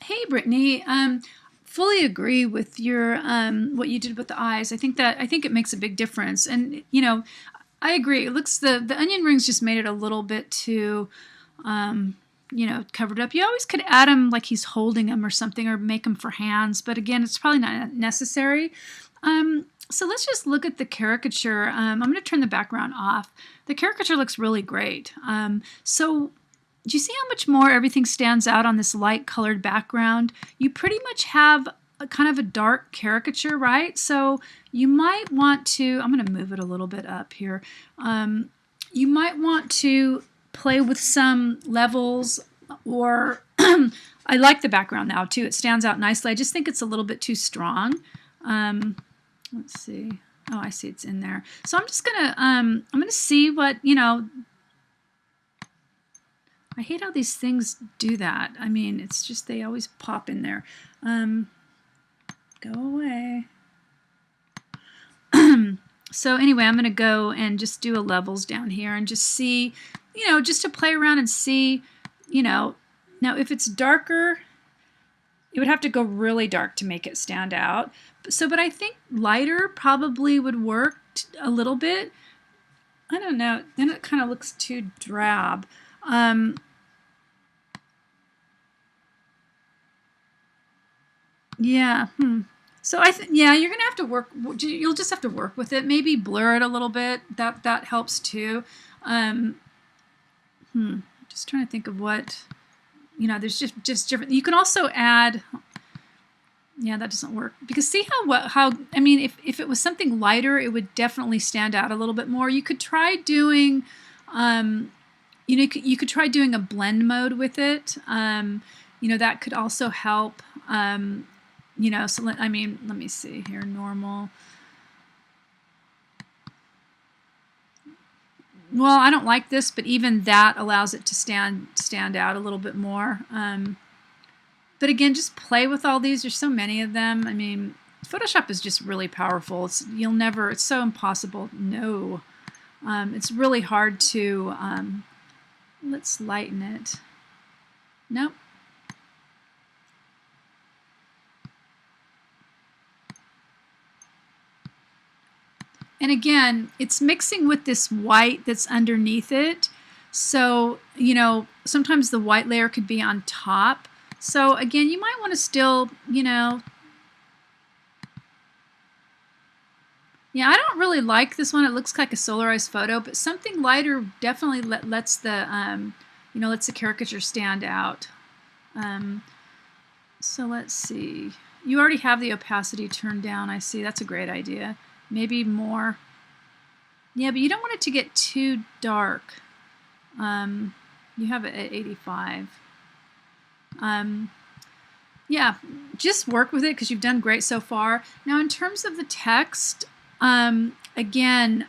Hey, Brittany. Fully agree with your what you did with the eyes. I think it makes a big difference. And I agree. It looks the onion rings just made it a little bit too covered up. You always could add him like he's holding them or something, or make them for hands. But again, it's probably not necessary. So let's just look at the caricature. I'm going to turn the background off. The caricature looks really great. So do you see how much more everything stands out on this light colored background? You pretty much have a kind of a dark caricature, right? So you might want to, I'm going to move it a little bit up here. You might want to play with some levels, or I like the background now too. It stands out nicely. I just think it's a little bit too strong. Let's see. Oh, I see it's in there. So I'm just I'm gonna see what, I hate how these things do that. I mean, it's just, they always pop in there. Go away. So anyway, I'm going to go and just do a levels down here and just see, just to play around and see, now if it's darker, it would have to go really dark to make it stand out. So, but I think lighter probably would work a little bit. I don't know. Then it kind of looks too drab. Yeah. So yeah, you're gonna have to work. You'll just have to work with it. Maybe blur it a little bit. That helps too. Just trying to think of what. There's just different. You can also add. Yeah, that doesn't work, because see how I mean, if it was something lighter, it would definitely stand out a little bit more. You could try doing. You could try doing a blend mode with it. That could also help. So let me see here, normal. Well, I don't like this, but even that allows it to stand out a little bit more. But again, just play with all these. There's so many of them. I mean, Photoshop is just really powerful. It's so impossible. No, it's really hard to, let's lighten it. Nope. And again, it's mixing with this white that's underneath it. So, sometimes the white layer could be on top. So again, you might want to still, yeah, I don't really like this one. It looks like a solarized photo, but something lighter definitely lets the, lets the caricature stand out. So let's see. You already have the opacity turned down, I see. That's a great idea. Maybe more. Yeah, but you don't want it to get too dark. You have it at 85. Yeah, just work with it, because you've done great so far. Now, in terms of the text, again,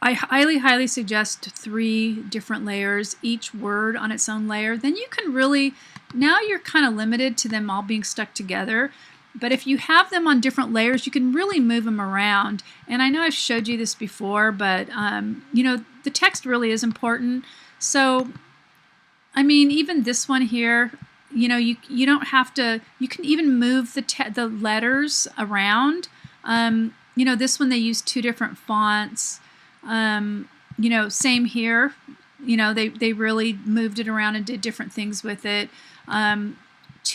I highly suggest 3 different layers, each word on its own layer. Then you can really, now you're kind of limited to them all being stuck together. But if you have them on different layers, you can really move them around. And I know I've showed you this before, but the text really is important. So, I mean, even this one here, you don't have to. You can even move the letters around. This one they use 2 different fonts. Same here. They really moved it around and did different things with it. 2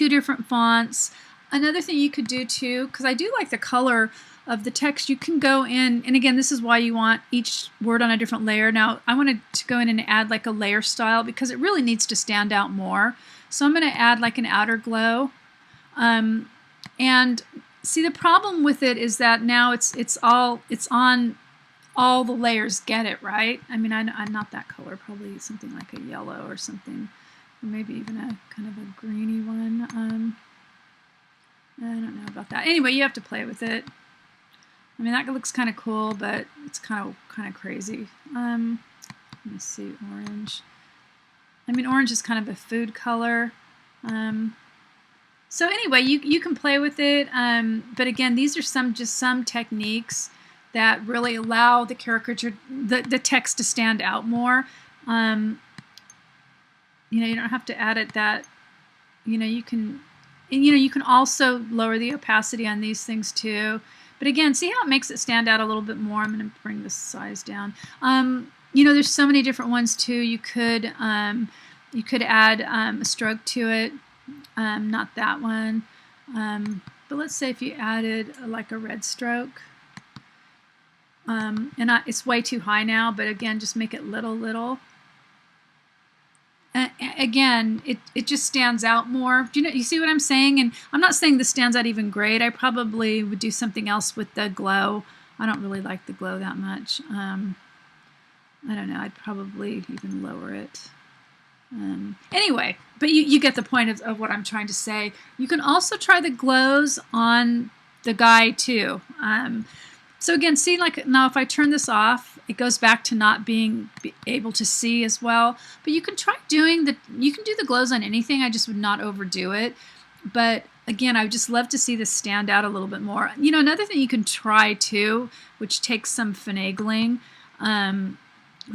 different fonts. Another thing you could do too, because I do like the color of the text, you can go in, and again, this is why you want each word on a different layer. Now, I wanted to go in and add like a layer style, because it really needs to stand out more. So I'm going to add like an outer glow. And see, the problem with it is that now it's on all the layers. Get it, right? I mean, I'm not that color, probably something like a yellow or something, or maybe even a kind of a greeny one. I don't know about that. Anyway, you have to play with it. I mean, that looks kind of cool, but it's kind of crazy. Let me see, orange. I mean, orange is kind of a food color. So anyway, you can play with it. But again, these are some techniques that really allow the caricature, the text to stand out more. You don't have to add it that, you can And, you know, you can also lower the opacity on these things too. But again, see how it makes it stand out a little bit more? I'm going to bring the size down. You know, there's so many different ones too. You could add a stroke to it. Not that one. But let's say if you added like a red stroke. It's way too high now, but again, just make it little. Again, it just stands out more. Do you see what I'm saying? And I'm not saying this stands out even great. I probably would do something else with the glow. I don't really like the glow that much. I don't know. I'd probably even lower it. Anyway, but you get the point of what I'm trying to say. You can also try the glows on the guy too. So again, see, like now if I turn this off, it goes back to not being able to see as well. But you can try doing you can do the glows on anything. I just would not overdo it. But again, I would just love to see this stand out a little bit more. You know, another thing you can try too, which takes some finagling. Let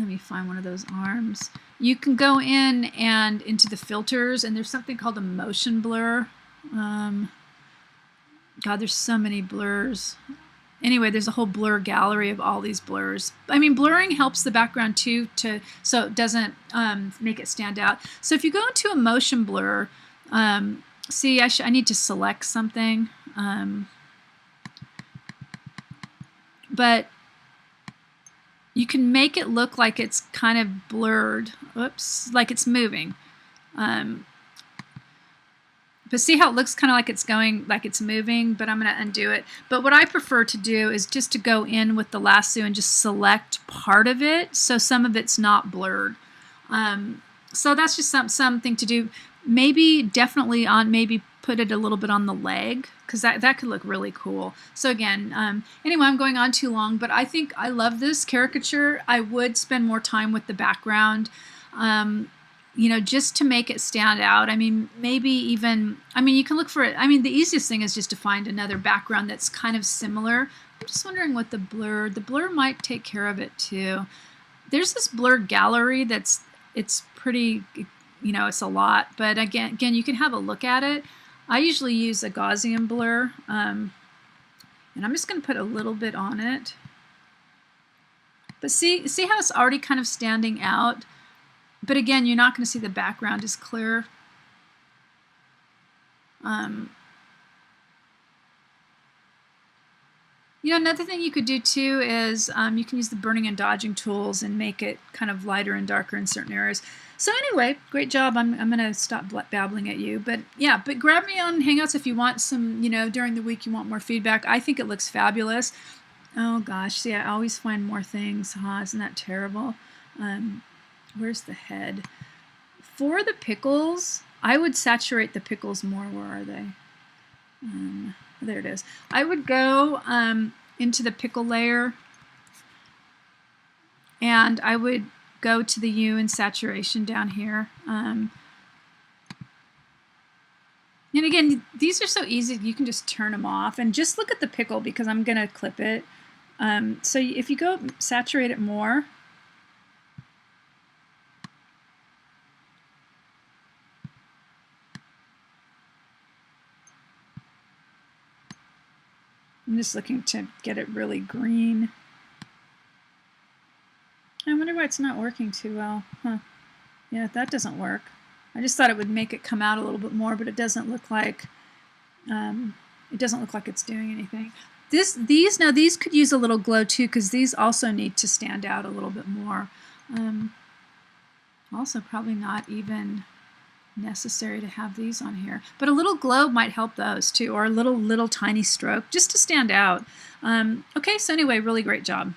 me find one of those arms. You can go in and into the filters, and there's something called a motion blur. God, there's so many blurs. Anyway, there's a whole blur gallery of all these blurs. I mean, blurring helps the background too, so it doesn't make it stand out. So if you go into a motion blur, see, I need to select something, but you can make it look like it's kind of blurred. Oops, like it's moving. But see how it looks kind of like it's going, like it's moving, but I'm going to undo it. But what I prefer to do is just to go in with the lasso and just select part of it so some of it's not blurred. So that's just something to do. Maybe definitely maybe put it a little bit on the leg, because that could look really cool. So again, anyway, I'm going on too long, but I think I love this caricature. I would spend more time with the background. You know, just to make it stand out. I mean, maybe even, I mean, you can look for it. I mean, the easiest thing is just to find another background that's kind of similar. I'm just wondering what the blur might take care of it too. There's this blur gallery it's pretty, you know, it's a lot, but again, you can have a look at it. I usually use a Gaussian blur, and I'm just going to put a little bit on it. But see how it's already kind of standing out? But again, you're not going to see the background is clear. You know, another thing you could do too is you can use the burning and dodging tools and make it kind of lighter and darker in certain areas. So anyway, great job. I'm going to stop babbling at you. But yeah, but grab me on Hangouts if you want some, you know, during the week you want more feedback. I think it looks fabulous. Oh gosh, see, I always find more things. Isn't that terrible? Where's the head? For the pickles, I would saturate the pickles more. Where are they? There it is. I would go into the pickle layer, and I would go to the hue and saturation down here. And again, these are so easy. You can just turn them off and just look at the pickle, because I'm going to clip it. So if you go saturate it more, I'm just looking to get it really green. I wonder why it's not working too well. Huh. Yeah, that doesn't work. I just thought it would make it come out a little bit more, but it doesn't look like it's doing anything. These could use a little glow too, because these also need to stand out a little bit more. Also, probably not even necessary to have these on here, but a little glow might help those too, or a little tiny stroke just to stand out. Okay, so anyway, really great job.